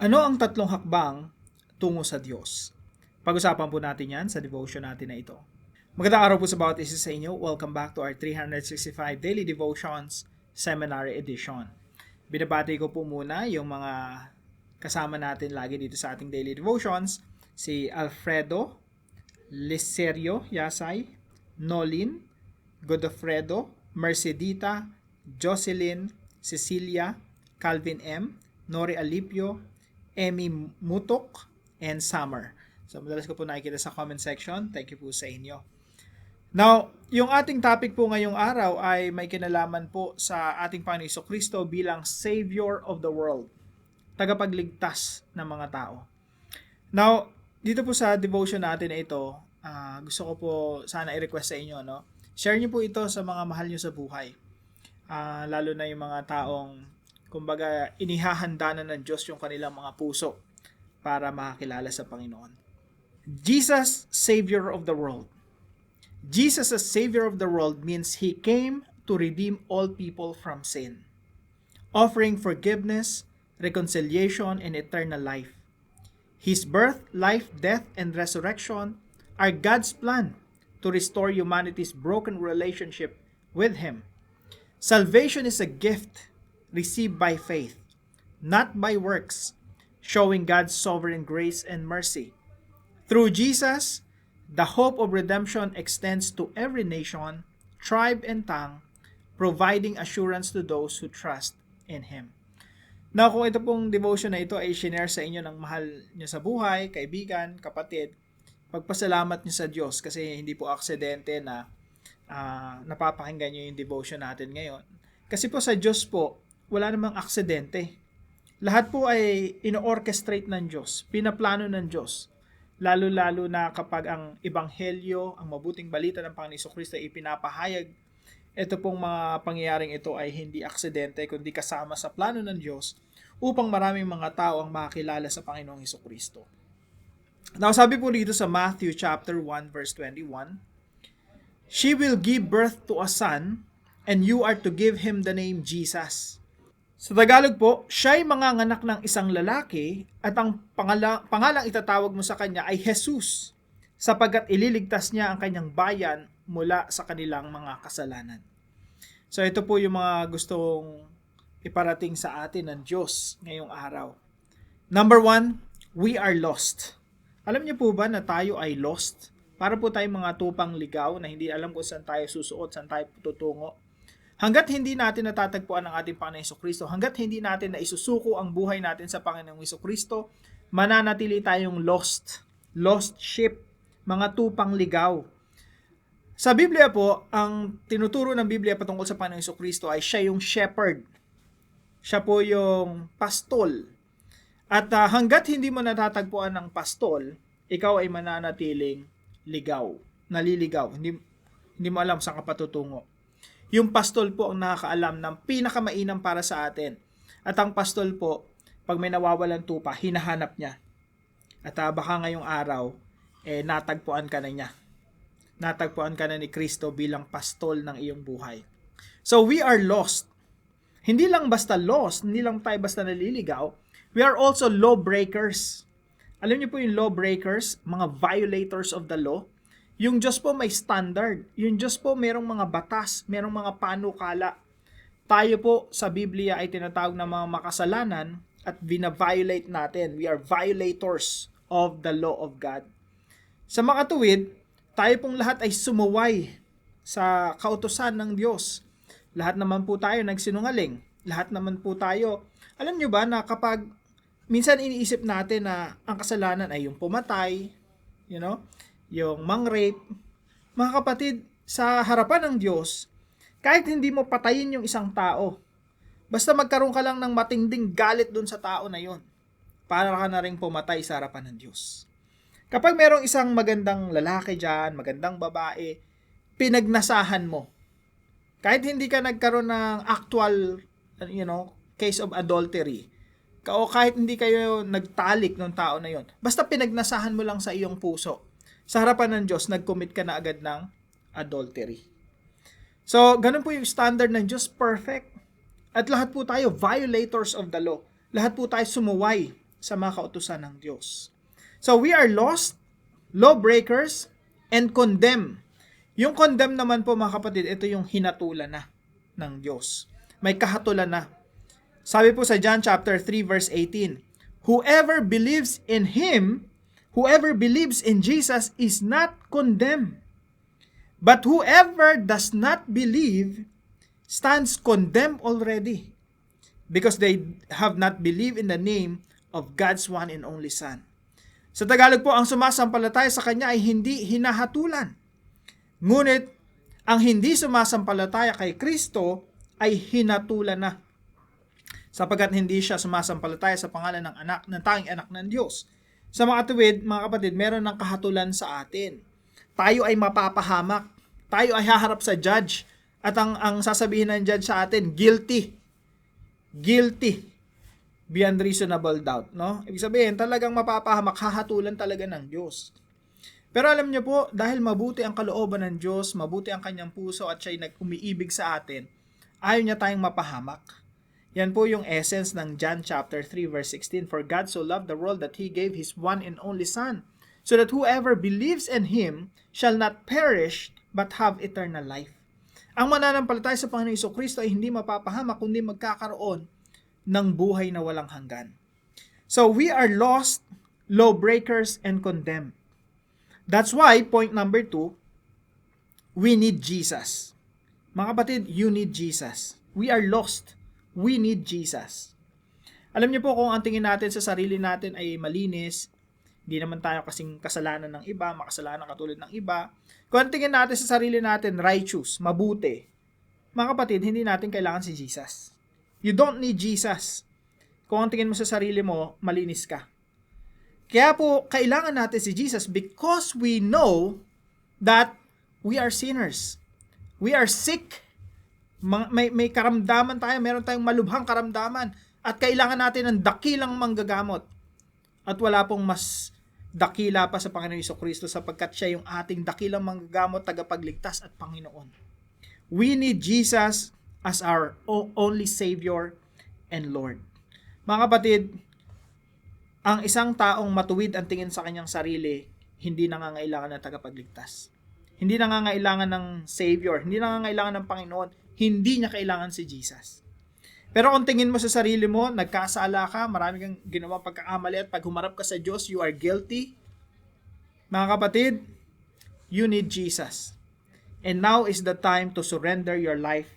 Ano ang tatlong hakbang tungo sa Diyos? Pag-usapan po natin yan sa devotion natin na ito. Magandang araw po sa bawat isa sa inyo. Welcome back to our 365 Daily Devotions Seminary Edition. Binabati ko po muna yung mga kasama natin lagi dito sa ating Daily Devotions. Si Alfredo, Liserio Yasay, Nolin, Godofredo, Mercedita, Jocelyn, Cecilia, Calvin M., Nori Alipio, Emmy Mutok, and Summer. So, madalas ko po nakikita sa comment section. Thank you po sa inyo. Now, yung ating topic po ngayong araw ay may kinalaman po sa ating Panginoon Jesucristo bilang Savior of the world. Tagapagligtas ng mga tao. Now, dito po sa devotion natin na ito, gusto ko po sana i-request sa inyo, no? Share niyo po ito sa mga mahal niyo sa buhay. Lalo na yung mga taong kumbaga inihahanda na ng Diyos yung kanilang mga puso para makakilala sa Panginoon. Jesus, Savior of the world. Jesus as Savior of the world means He came to redeem all people from sin, offering forgiveness, reconciliation, and eternal life. His birth, life, death, and resurrection are God's plan to restore humanity's broken relationship with Him. Salvation is a gift received by faith, not by works, showing God's sovereign grace and mercy. Through Jesus, the hope of redemption extends to every nation, tribe, and tongue, providing assurance to those who trust in Him. Now, kung ito pong devotion na ito ay shinare sa inyo ng mahal nyo sa buhay, kaibigan, kapatid, pagpasalamat nyo sa Diyos kasi hindi po aksidente na napapakinggan nyo yung devotion natin ngayon. Kasi po sa Diyos po, wala namang aksidente. Lahat po ay ino-orchestrate ng Diyos, pinaplano ng Diyos. Lalo-lalo na kapag ang ebanghelyo, ang mabuting balita ng Panginoon Jesucristo ay ipinapahayag, ito pong mga pangyayaring ito ay hindi aksidente, kundi kasama sa plano ng Diyos upang maraming mga tao ang makakilala sa Panginoong Jesucristo. Now, sabi po dito sa Matthew chapter 1 verse 21, "She will give birth to a son, and you are to give him the name Jesus." Sa Tagalog po, siya'y manganganak ng isang lalaki at ang pangalang itatawag mo sa kanya ay Jesus, sapagkat ililigtas niya ang kanyang bayan mula sa kanilang mga kasalanan. So ito po yung mga gustong iparating sa atin ng Diyos ngayong araw. Number 1, we are lost. Alam niyo po ba na tayo ay lost? Para po tayong mga tupang ligaw na hindi alam kung saan tayo susuot, saan tayo tutungo. Hanggat hindi natin natatagpuan ang ating Panginoong Jesucristo, hanggat hindi natin naisusuko ang buhay natin sa Panginoong Jesucristo, mananatili tayong lost sheep, mga tupang ligaw. Sa Biblia po, ang tinuturo ng Biblia patungkol sa Panginoong Jesucristo ay siya yung shepherd. Siya po yung pastol. At hanggat hindi mo natatagpuan ng pastol, ikaw ay mananatiling naliligaw. Hindi mo alam saan ka patutungo. Yung pastol po ang nakakaalam ng pinakamainam para sa atin. At ang pastol po, pag may nawawalan tupa, hinahanap niya. At baka ngayong araw, natagpuan ka na niya. Natagpuan ka na ni Kristo bilang pastol ng iyong buhay. So we are lost. Hindi lang basta lost, hindi lang tayo basta naliligaw, we are also lawbreakers. Alam niyo po yung lawbreakers, mga violators of the law. Yung Diyos po may standard. Yung Diyos po merong mga batas, merong mga panukala. Tayo po sa Biblia ay tinatawag na mga makasalanan at bina-violate natin. We are violators of the law of God. Sa makatuwid, tayo pong lahat ay sumuway sa kautusan ng Diyos. Lahat naman po tayo nagsinungaling. Lahat naman po tayo. Alam nyo ba na kapag minsan iniisip natin na ang kasalanan ay yung pumatay, yung mang-rape, mga kapatid, sa harapan ng Diyos, kahit hindi mo patayin yung isang tao, basta magkaroon ka lang ng matinding galit dun sa tao na yon, para ka na rin pumatay sa harapan ng Diyos. Kapag merong isang magandang lalaki dyan, magandang babae, pinagnasahan mo, kahit hindi ka nagkaroon ng actual, case of adultery, o kahit hindi kayo nagtalik ng tao na yon, basta pinagnasahan mo lang sa iyong puso, sa harapan ng Diyos, nag-commit ka na agad ng adultery. So, ganun po yung standard ng Diyos, perfect. At lahat po tayo violators of the law. Lahat po tayo sumuway sa mga kautusan ng Diyos. So we are lost, lawbreakers, and condemned. Yung condemn naman po mga kapatid, ito yung hinatulan na ng Diyos. May kahatulan na. Sabi po sa John chapter 3 verse 18, whoever believes in Jesus is not condemned. But whoever does not believe stands condemned already, because they have not believed in the name of God's one and only Son. Sa Tagalog po, ang sumasampalataya sa Kanya ay hindi hinahatulan. Ngunit, ang hindi sumasampalataya kay Kristo ay hinatulan na, sapagkat hindi siya sumasampalataya sa pangalan ng tanging anak ng Diyos. Sa mga tuwid, mga kapatid, meron ng kahatulan sa atin. Tayo ay mapapahamak. Tayo ay haharap sa judge. At ang sasabihin ng judge sa atin, guilty. Guilty. Beyond reasonable doubt. No? Ibig sabihin, talagang mapapahamak, hahatulan talaga ng Diyos. Pero alam niyo po, dahil mabuti ang kalooban ng Diyos, mabuti ang kanyang puso at siya'y umiibig sa atin, ayaw niya tayong mapahamak. Yan po yung essence ng John chapter 3 verse 16. For God so loved the world that He gave His one and only Son, so that whoever believes in Him shall not perish, but have eternal life. Ang mananampalataya sa Panginoong Jesucristo ay hindi mapapahamak, kundi magkakaroon ng buhay na walang hanggan. So we are lost, lawbreakers, and condemned. That's why, point number 2, we need Jesus. Mga kapatid, you need Jesus. We are lost. We need Jesus. Alam niyo po, kung ang tingin natin sa sarili natin ay malinis, hindi naman tayo kasing kasalanan ng iba, makasalanan katulad ng iba. Kung ang tingin natin sa sarili natin righteous, mabuti, mga kapatid, hindi natin kailangan si Jesus. You don't need Jesus. Kung ang tingin mo sa sarili mo, malinis ka. Kaya po, kailangan natin si Jesus because we know that we are sinners. We are sick. May karamdaman tayo, meron tayong malubhang karamdaman at kailangan natin ng dakilang manggagamot. At wala pong mas dakila pa sa Panginoon Jesucristo sapagkat siya yung ating dakilang manggagamot, tagapagligtas at Panginoon. We need Jesus as our only Savior and Lord. Mga kapatid, ang isang taong matuwid ang tingin sa kanyang sarili, hindi nangangailangan ng tagapagligtas. Hindi nangangailangan ng Savior, hindi nangangailangan ng Panginoon, hindi niya kailangan si Jesus. Pero kung tingin mo sa sarili mo, nagkasala ka, marami kang ginawang pagkakamali at pag humarap ka sa Diyos, you are guilty. Mga kapatid, you need Jesus. And now is the time to surrender your life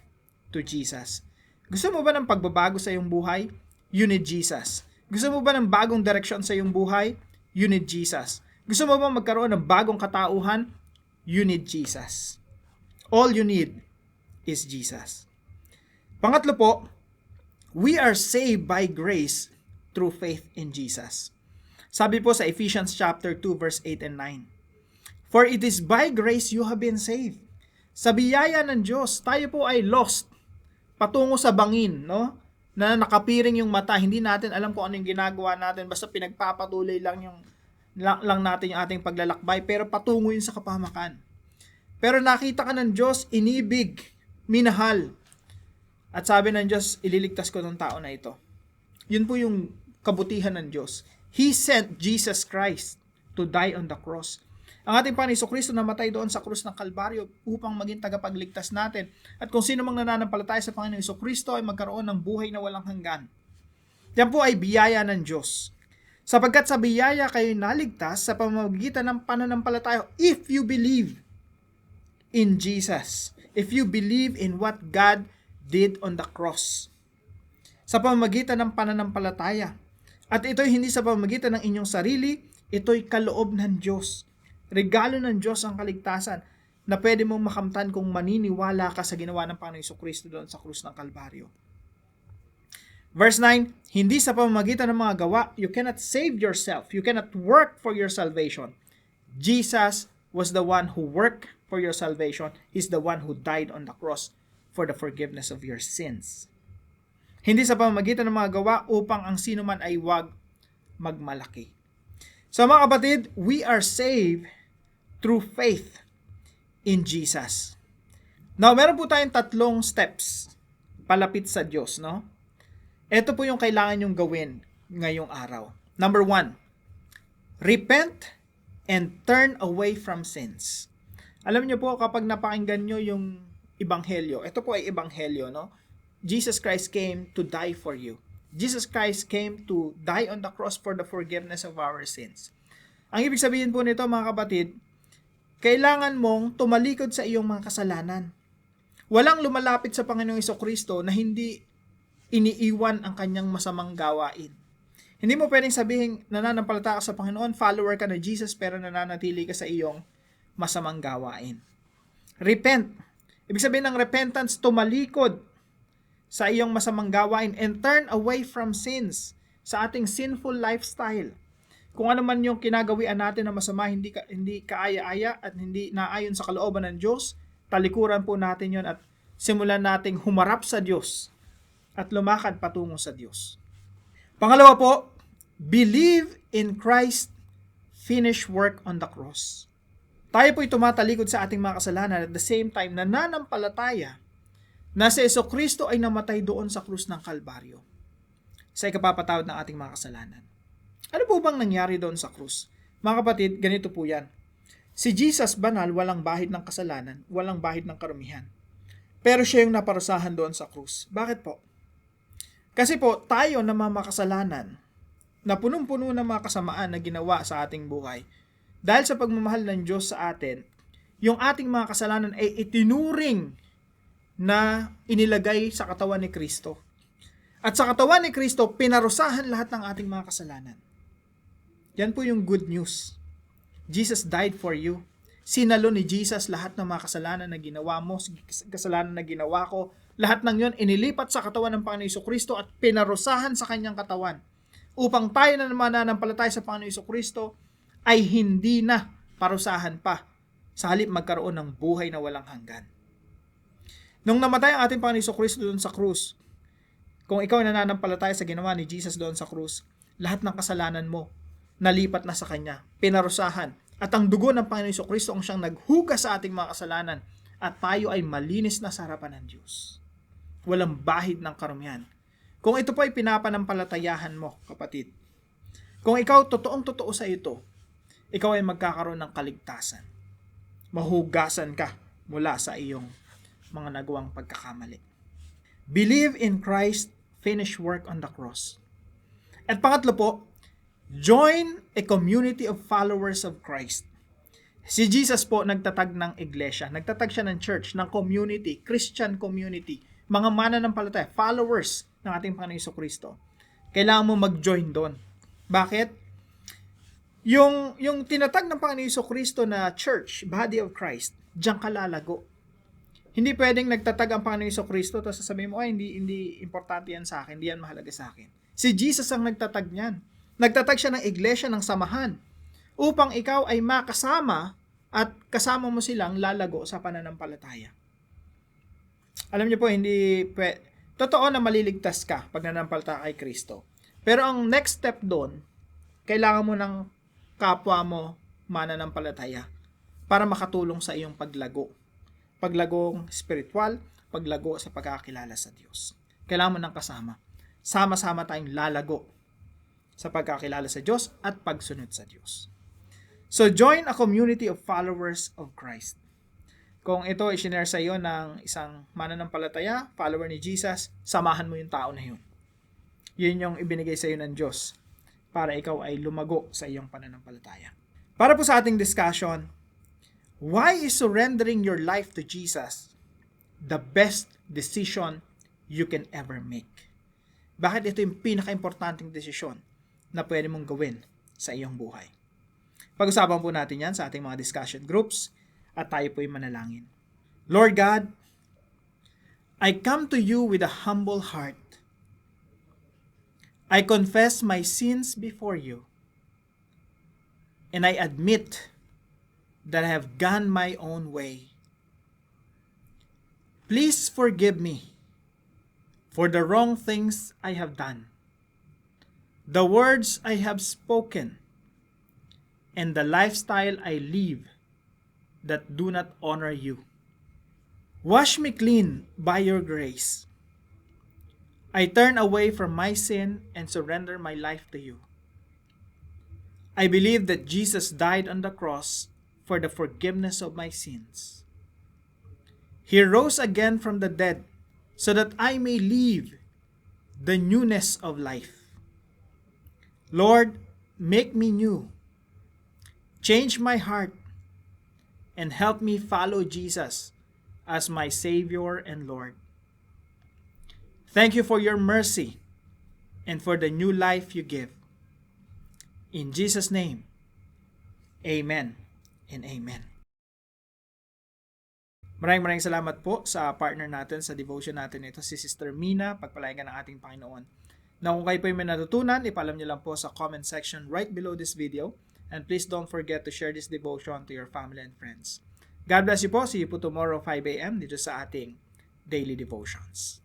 to Jesus. Gusto mo ba ng pagbabago sa iyong buhay? You need Jesus. Gusto mo ba ng bagong direksyon sa iyong buhay? You need Jesus. Gusto mo ba magkaroon ng bagong katauhan? You need Jesus. All you need is Jesus. Pangatlo po, we are saved by grace through faith in Jesus. Sabi po sa Ephesians chapter 2 verse 8 and 9. For it is by grace you have been saved. Sa biyaya ng Diyos, tayo po ay lost patungo sa bangin, no? Na nakapiring yung mata, hindi natin alam kung ano yung ginagawa natin, basta pinagpapatuloy lang natin yung ating paglalakbay, pero patungo yun sa kapahamakan. Pero nakita ka ng Diyos, inibig, minahal. At sabi ng Diyos, ililigtas ko ng tao na ito. Yun po yung kabutihan ng Diyos. He sent Jesus Christ to die on the cross. Ang ating Panginoon Jesucristo namatay doon sa krus ng Kalbaryo upang maging tagapagligtas natin. At kung sino mang nananampalataya sa Panginoon Jesucristo ay magkaroon ng buhay na walang hanggan. Yan po ay biyaya ng Diyos. Sapagkat sa biyaya kayo naligtas sa pamamagitan ng pananampalataya if you believe in Jesus. If you believe in what God did on the cross. Sa pamamagitan ng pananampalataya. At ito'y hindi sa pamamagitan ng inyong sarili, ito'y kaloob ng Diyos. Regalo ng Diyos ang kaligtasan na pwede mong makamtan kung maniniwala ka sa ginawa ng Panginoong Jesucristo doon sa krus ng Kalbaryo. Verse 9, hindi sa pamamagitan ng mga gawa, you cannot save yourself. You cannot work for your salvation. Jesus was the one who worked for your salvation. He's the one who died on the cross for the forgiveness of your sins. Hindi sa pamamagitan ng mga gawa upang ang sino man ay wag magmalaki. So mga kapatid, we are saved through faith in Jesus. Now, meron po tayong 3 steps palapit sa Diyos, no? Ito po yung kailangan nyong gawin ngayong araw. Number 1, repent and turn away from sins. Alam niyo po, kapag napakinggan niyo yung ebanghelyo, ito po ay ebanghelyo, no? Jesus Christ came to die for you. Jesus Christ came to die on the cross for the forgiveness of our sins. Ang ibig sabihin po nito, mga kapatid, kailangan mong tumalikod sa iyong mga kasalanan. Walang lumalapit sa Panginoong Jesucristo na hindi iniiwan ang kanyang masamang gawain. Hindi mo pwedeng sabihin nananampalataya ka sa Panginoon, follower ka na Jesus, pero nananatili ka sa iyong masamang gawain. Repent. Ibig sabihin ng repentance, tumalikod sa iyong masamang gawain and turn away from sins, sa ating sinful lifestyle. Kung ano man yung kinagawian natin na masama, hindi kaaya-aya at hindi naayon sa kalooban ng Diyos, talikuran po natin yon at simulan nating humarap sa Diyos at lumakad patungo sa Diyos. Pangalawa po, believe in Christ's finished work on the cross. Tayo po'y tumatalikod sa ating mga kasalanan at the same time nananampalataya na si Jesucristo ay namatay doon sa krus ng Kalbaryo sa ikapapatawad ng ating mga kasalanan. Ano po bang nangyari doon sa krus? Mga kapatid, ganito po yan. Si Jesus banal, walang bahid ng kasalanan, walang bahid ng karumihan. Pero siya yung naparusahan doon sa krus. Bakit po? Kasi po, tayo na mga makasalanan, na punong-puno ng mga kasamaan na ginawa sa ating buhay, dahil sa pagmamahal ng Diyos sa atin, yung ating mga kasalanan ay itinuring na inilagay sa katawan ni Kristo. At sa katawan ni Kristo, pinarusahan lahat ng ating mga kasalanan. Yan po yung good news. Jesus died for you. Sinalo ni Jesus lahat ng mga kasalanan na ginawa mo, kasalanan na ginawa ko. Lahat ng yon inilipat sa katawan ng Panginoon Jesucristo at pinarusahan sa kanyang katawan. Upang tayo na mananampalataya sa Panginoon Jesucristo ay hindi na parusahan pa. Sa halip magkaroon ng buhay na walang hanggan. Nung namatay ang ating Panginoon Jesucristo doon sa krus, kung ikaw ay nananampalataya sa ginawa ni Jesus doon sa krus, lahat ng kasalanan mo nalipat na sa Kanya, pinarusahan. At ang dugo ng Panginoon Jesucristo ang siyang naghugas sa ating mga kasalanan at tayo ay malinis na sa harapan ng Diyos. Walang bahid ng karumihan. Kung ito po ay pinapanampalatayahan mo, kapatid, kung ikaw totoong-totoo sa ito, ikaw ay magkakaroon ng kaligtasan. Mahugasan ka mula sa iyong mga nagawang pagkakamali. Believe in Christ's finished work on the cross. At pangatlo po, join a community of followers of Christ. Si Jesus po nagtatag ng iglesia, nagtatag siya ng church, ng community, Christian community, mga mananampalataya, followers ng ating Panginoon Jesucristo. Kailangan mo mag-join doon. Bakit? Yung tinatag ng Panginoon Jesucristo na church, body of Christ, diyan ka lalago. Hindi pwedeng nagtatag ang Panginoon Jesucristo tapos sasabihin mo, ay hindi importante yan sa akin, hindi yan mahalaga sa akin. Si Jesus ang nagtatag niyan. Nagtatag siya ng iglesia, ng samahan, upang ikaw ay makasama at kasama mo silang lalago sa pananampalataya. Alam niyo po, totoo na maliligtas ka pag nanampalataya kay Kristo. Pero ang next step doon, kailangan mo ng kapwa mo mananampalataya para makatulong sa iyong paglago. Paglagong spiritual, paglago sa pagkakilala sa Diyos. Kailangan mo ng kasama. Sama-sama tayong lalago sa pagkakilala sa Diyos at pagsunod sa Diyos. So, join a community of followers of Christ. Kung ito ay sinare sa iyo ng isang mananampalataya, follower ni Jesus, samahan mo yung tao na yun. Yun yung ibinigay sa iyo ng Diyos para ikaw ay lumago sa iyong pananampalataya. Para po sa ating discussion, why is surrendering your life to Jesus the best decision you can ever make? Bakit ito yung pinaka-importanting desisyon na pwede mong gawin sa iyong buhay? Pag-usapan po natin yan sa ating mga discussion groups at tayo po'y manalangin. Lord God, I come to you with a humble heart. I confess my sins before you. And I admit that I have gone my own way. Please forgive me for the wrong things I have done, the words I have spoken, and the lifestyle I live that do not honor you. Wash me clean by your grace. I turn away from my sin and surrender my life to you. I believe that Jesus died on the cross for the forgiveness of my sins. He rose again from the dead so that I may live the newness of life. Lord, make me new. Change my heart and help me follow Jesus as my Savior and Lord. Thank you for your mercy and for the new life you give. In Jesus' name, Amen and Amen. Maraming salamat po sa partner natin sa devotion natin ito, si Sister Mina. Pagpalain ka ng ating Panginoon. Na kung kayo po yung may natutunan, ipaalam niyo lang po sa comment section right below this video. And please don't forget to share this devotion to your family and friends. God bless you po. See you po tomorrow 5 a.m. dito sa ating Daily Devotions.